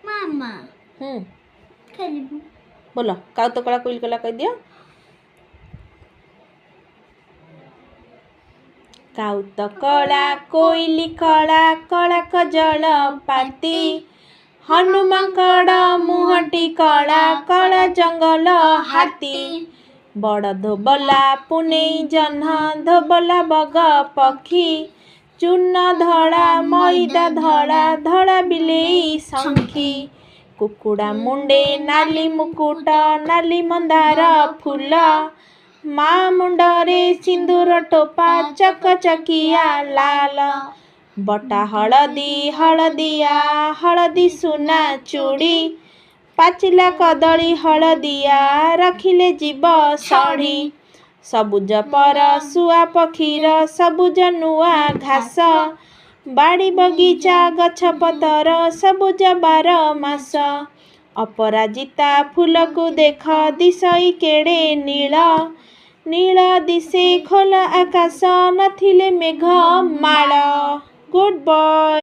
ମାମା ଖେଳିବୁ। बोलो काउ तो कला कोइल कला कह दियो। काउ तो कला कोइली कला कला कजल पाती हनुमाकड़ मुहटी कला कला जंगल हाथी बड़ धोबला पुनेई जह्न धोबला बग पक्षी चूर्ण धड़ा मैदा धड़ा धड़ा बिलेई शंखी कुकुड़ा मुंडे नाली मुकुट नाली मंदार फूल माँ मुंडरे सिंदूर टोपा चकचकिया लाल बटा हलदी हलदिया हलदी सुना चूड़ी पाचिला कदली हलदिया रखिले जीव सढ़ी सबुज पर शुआ पक्षीर सबुज नुआ घास बाड़ी बगीचा गछ पतर सबुज 12 मास अपराजिता फूल को देख दिशई केड़े नील नील दिशे खोल आकाश नथिले मेघ माଳ। Good boy.